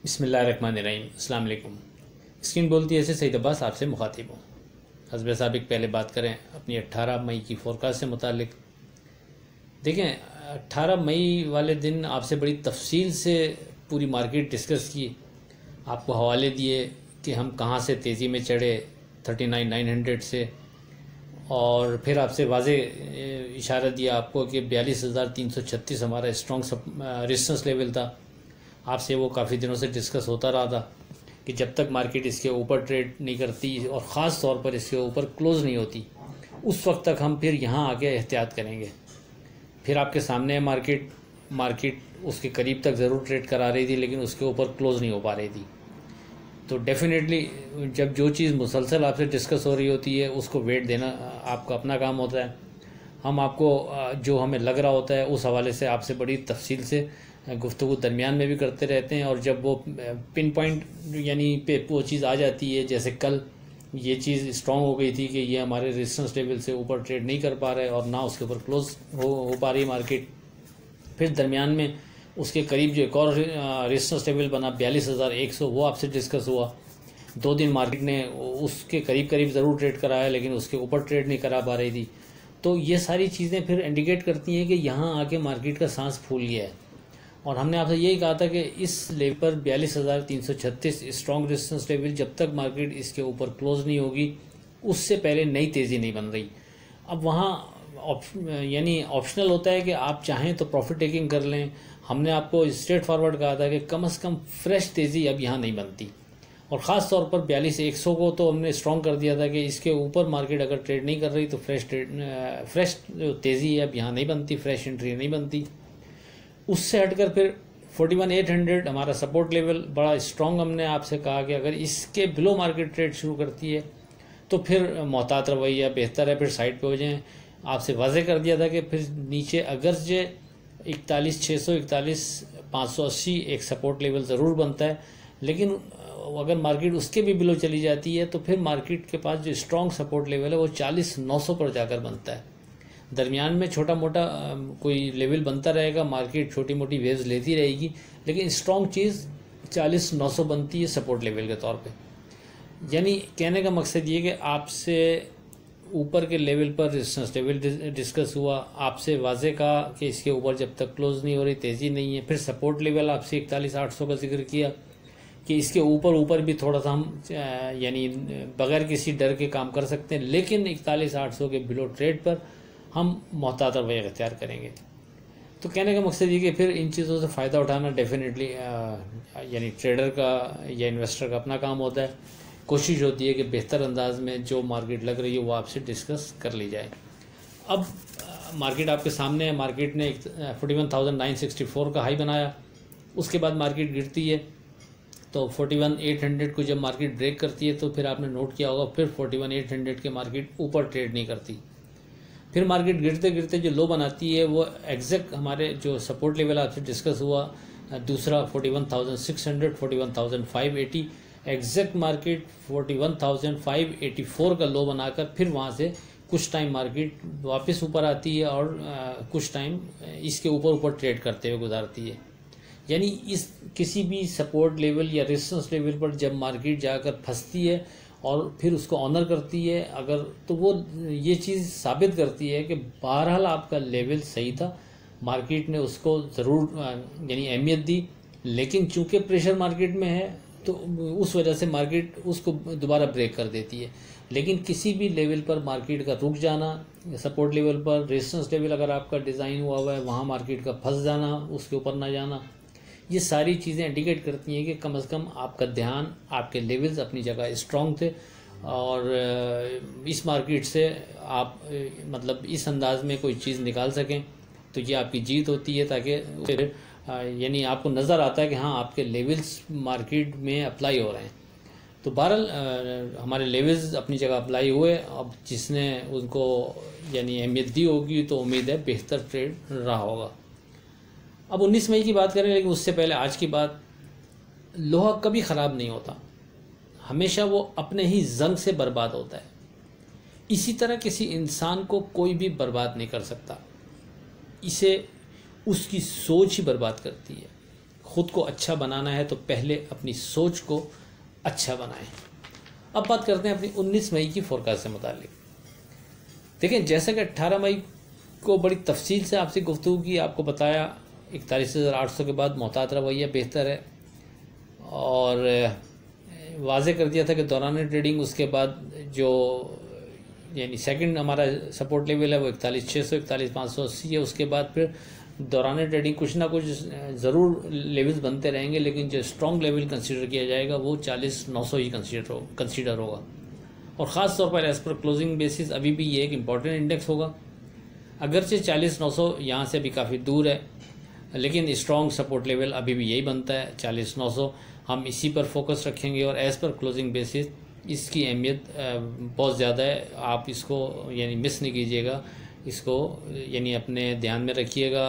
बिस्मिल्लाहिर्रहमानिर्रहीम। अस्सलाम वालेकुम। स्क्रीन बोलती है ऐसे सईद अब्बास आपसे मुखातिब हूँ। हस्ब साबिक पहले बात करें अपनी 18 मई की फोरकास्ट से मुतालिक। देखें, 18 मई वाले दिन आपसे बड़ी तफसील से पूरी मार्केट डिस्कस की, आपको हवाले दिए कि हम कहाँ से तेज़ी में चढ़े 39,900 से, और फिर आपसे वाजे इशारा दिया आपको कि 42,336 हमारा स्ट्रॉन्ग रेजिस्टेंस लेवल था। आपसे वो काफ़ी दिनों से डिस्कस होता रहा था कि जब तक मार्केट इसके ऊपर ट्रेड नहीं करती और ख़ास तौर पर इसके ऊपर क्लोज़ नहीं होती, उस वक्त तक हम फिर यहाँ आके एहतियात करेंगे। फिर आपके सामने है मार्केट उसके करीब तक ज़रूर ट्रेड करा रही थी, लेकिन उसके ऊपर क्लोज़ नहीं हो पा रही थी। तो डेफिनेटली जब जो चीज़ मुसलसल आपसे डिस्कस हो रही होती है उसको वेट देना आपका अपना काम होता है। हम आपको जो हमें लग रहा होता है उस हवाले से आपसे बड़ी तफसील से गुफ्तगू दरमियान में भी करते रहते हैं, और जब वो पिन पॉइंट यानी पे वो चीज़ आ जाती है, जैसे कल ये चीज़ स्ट्रॉन्ग हो गई थी कि ये हमारे रेजिस्टेंस लेवल से ऊपर ट्रेड नहीं कर पा रहे और ना उसके ऊपर क्लोज हो पा रही मार्केट। फिर दरमियान में उसके करीब जो एक और रेजिस्टेंस लेवल बना 42,100, वो आपसे डिस्कस हुआ। 2 दिन मार्केट ने उसके करीब ज़रूर ट्रेड कराया, लेकिन उसके ऊपर ट्रेड नहीं करा पा रही थी। तो ये सारी चीज़ें फिर इंडिकेट करती हैं कि यहाँ आके मार्केट का सांस फूल गया है। और हमने आपसे यही कहा था कि इस लेवल पर 42,336 स्ट्रॉन्ग रेजिस्टेंस लेवल, जब तक मार्केट इसके ऊपर क्लोज नहीं होगी उससे पहले नई तेज़ी नहीं बन रही। अब वहाँ यानी ऑप्शनल होता है कि आप चाहें तो प्रॉफिट टेकिंग कर लें। हमने आपको स्ट्रेट फॉरवर्ड कहा था कि कम से कम फ्रेश तेज़ी अब यहाँ नहीं बनती, और ख़ास तौर पर 42,100 को तो हमने स्ट्रॉन्ग कर दिया था कि इसके ऊपर मार्केट अगर ट्रेड नहीं कर रही तो फ्रेश जो तेज़ी है अब यहाँ नहीं बनती, फ्रेश एंट्री नहीं बनती। उससे हटकर फिर 41,800 हमारा सपोर्ट लेवल बड़ा स्ट्रॉन्ग। हमने आपसे कहा कि अगर इसके बिलो मार्केट ट्रेड शुरू करती है तो फिर मोहतात रवैया बेहतर है, फिर साइड पे हो जाएं। आपसे वाज़े कर दिया था कि फिर नीचे अगर जे 41,600 41,580 एक सपोर्ट लेवल ज़रूर बनता है, लेकिन अगर मार्केट उसके भी बिलो चली जाती है तो फिर मार्केट के पास जो स्ट्रॉन्ग सपोर्ट लेवल है वो 40,900 पर जाकर बनता है। दरमियान में छोटा मोटा कोई लेवल बनता रहेगा, मार्केट छोटी मोटी वेव्स लेती रहेगी, लेकिन स्ट्रॉन्ग चीज़ 40,900 बनती है सपोर्ट लेवल के तौर पे। यानी कहने का मकसद ये कि आपसे ऊपर के लेवल पर रेजिस्टेंस लेवल डिस्कस हुआ, आपसे वाजे कहा कि इसके ऊपर जब तक क्लोज नहीं हो रही तेज़ी नहीं है। फिर सपोर्ट लेवल आपसे 41,800 का जिक्र किया कि इसके ऊपर भी थोड़ा सा हम यानी बगैर किसी डर के काम कर सकते हैं, लेकिन 41,800 के बिलो ट्रेड पर हम मोहतात रवैया इख्तियार करेंगे। तो कहने का मकसद ये कि फिर इन चीज़ों से फ़ायदा उठाना डेफिनेटली यानी ट्रेडर का या इन्वेस्टर का अपना काम होता है। कोशिश होती है कि बेहतर अंदाज में जो मार्केट लग रही है वो आपसे डिस्कस कर ली जाए। अब मार्केट आपके सामने है। मार्केट ने 41,964 का हाई बनाया, उसके बाद मार्केट गिरती है तो 41,800 को जब मार्केट ब्रेक करती है तो फिर आपने नोट किया होगा फिर 41,800 के मार्केट ऊपर ट्रेड नहीं करती। फिर मार्केट गिरते गिरते जो लो बनाती है वो एग्जैक्ट हमारे जो सपोर्ट लेवल आपसे डिस्कस हुआ दूसरा 41,600 41,580 एग्जैक्ट मार्केट 41,584 का लो बनाकर फिर वहाँ से कुछ टाइम मार्केट वापस ऊपर आती है और कुछ टाइम इसके ऊपर ट्रेड करते हुए गुजारती है। यानी इस किसी भी सपोर्ट लेवल या रेजिस्टेंस लेवल पर जब मार्केट जाकर फंसती है और फिर उसको ऑनर करती है अगर, तो वो ये चीज़ साबित करती है कि बहरहाल आपका लेवल सही था, मार्केट ने उसको ज़रूर यानी अहमियत दी, लेकिन चूंकि प्रेशर मार्केट में है तो उस वजह से मार्केट उसको दोबारा ब्रेक कर देती है। लेकिन किसी भी लेवल पर मार्केट का रुक जाना, सपोर्ट लेवल पर रेजिस्टेंस लेवल अगर आपका डिज़ाइन हुआ है वहाँ मार्केट का फंस जाना, उसके ऊपर ना जाना, ये सारी चीज़ें इंडिकेट करती हैं कि कम से कम आपका ध्यान, आपके लेवल्स अपनी जगह स्ट्रॉन्ग थे और इस मार्केट से आप मतलब इस अंदाज में कोई चीज़ निकाल सकें तो ये आपकी जीत होती है। ताकि फिर यानी आपको नज़र आता है कि हाँ आपके लेवल्स मार्केट में अप्लाई हो रहे हैं। तो बहरहाल हमारे लेवल्स अपनी जगह अप्लाई हुए। अब जिसने उनको यानी अहमियत दी होगी तो उम्मीद है बेहतर ट्रेड रहा होगा। अब 19 मई की बात करें, लेकिन उससे पहले आज की बात, लोहा कभी ख़राब नहीं होता, हमेशा वो अपने ही जंग से बर्बाद होता है। इसी तरह किसी इंसान को कोई भी बर्बाद नहीं कर सकता, इसे उसकी सोच ही बर्बाद करती है। ख़ुद को अच्छा बनाना है तो पहले अपनी सोच को अच्छा बनाएं। अब बात करते हैं अपनी 19 मई की फोरकास्ट से मुतालिक। देखें, जैसा कि 18 मई को बड़ी तफसील से आपसे गुफ्तगू की, आपको बताया 41,800 के बाद मोहतात रवैया बेहतर है, और वाज़े कर दिया था कि दौरान ट्रेडिंग उसके बाद जो यानी सेकंड हमारा सपोर्ट लेवल है वो 41,600 41,580 है। उसके बाद फिर दौरान ट्रेडिंग कुछ ना कुछ ज़रूर लेवल्स बनते रहेंगे, लेकिन जो स्ट्रॉन्ग लेवल कंसीडर किया जाएगा वो 40,900 ही कंसीडर होगा। और ख़ास तौर पर एज़ पर क्लोजिंग बेसिस अभी भी ये एक इम्पॉर्टेंट इंडेक्स होगा, अगरचे 40,900 यहाँ से भी काफ़ी दूर है, लेकिन स्ट्रॉन्ग सपोर्ट लेवल अभी भी यही बनता है 40,900। हम इसी पर फोकस रखेंगे और एज़ पर क्लोजिंग बेसिस इसकी अहमियत बहुत ज़्यादा है। आप इसको यानी मिस नहीं कीजिएगा, इसको यानी अपने ध्यान में रखिएगा।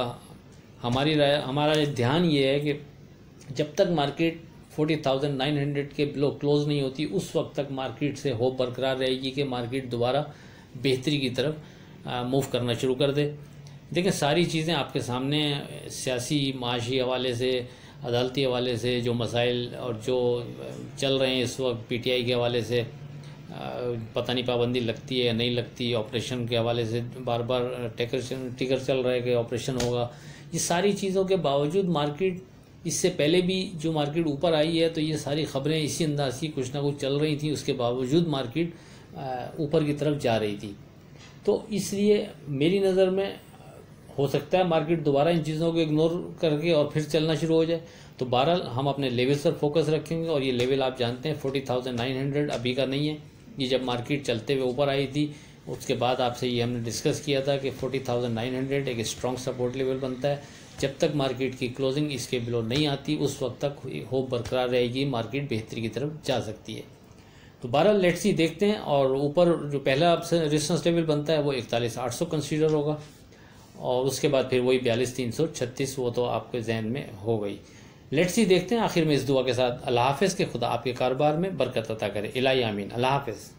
हमारा ध्यान ये है कि जब तक मार्केट 40,900 के बिलो क्लोज नहीं होती उस वक्त तक मार्केट से होप बरकरार रहेगी कि मार्केट दोबारा बेहतरी की तरफ मूव करना शुरू कर दे। देखें, सारी चीज़ें आपके सामने सियासी माशी हवाले से, अदालती हवाले से जो मसाइल और जो चल रहे हैं इस वक्त पीटीआई के हवाले से, पता नहीं पाबंदी लगती है या नहीं लगती, ऑपरेशन के हवाले से बार बार टिकर चल रहा है कि ऑपरेशन होगा। ये सारी चीज़ों के बावजूद मार्केट, इससे पहले भी जो मार्केट ऊपर आई है तो ये सारी ख़बरें इसी अंदाज की कुछ ना कुछ चल रही थी, उसके बावजूद मार्केट ऊपर की तरफ जा रही थी। तो इसलिए मेरी नज़र में हो सकता है मार्केट दोबारा इन चीज़ों को इग्नोर करके और फिर चलना शुरू हो जाए। तो बहरहाल हम अपने लेवल्स पर फोकस रखेंगे, और ये लेवल आप जानते हैं 40,900 अभी का नहीं है। ये जब मार्केट चलते हुए ऊपर आई थी उसके बाद आपसे ये हमने डिस्कस किया था कि 40,900 एक स्ट्रॉन्ग सपोर्ट लेवल बनता है। जब तक मार्केट की क्लोजिंग इसके बिलो नहीं आती उस वक्त तक होप बरकरार रहेगी, मार्केट बेहतरी की तरफ जा सकती है। तो बहरहाल लेट्स सी देखते हैं। और ऊपर जो पहला रेजिस्टेंस लेवल बनता है वो 41,800 कंसीडर होगा, और उसके बाद फिर वही 42,336, वो तो आपके जहन में हो गई। लेट्स सी देखते हैं। आखिर में इस दुआ के साथ अल्लाह हाफ़िज़ के खुदा आपके कारोबार में बरकत अता करे। इलाही आमीन। अल्लाह हाफ़िज़।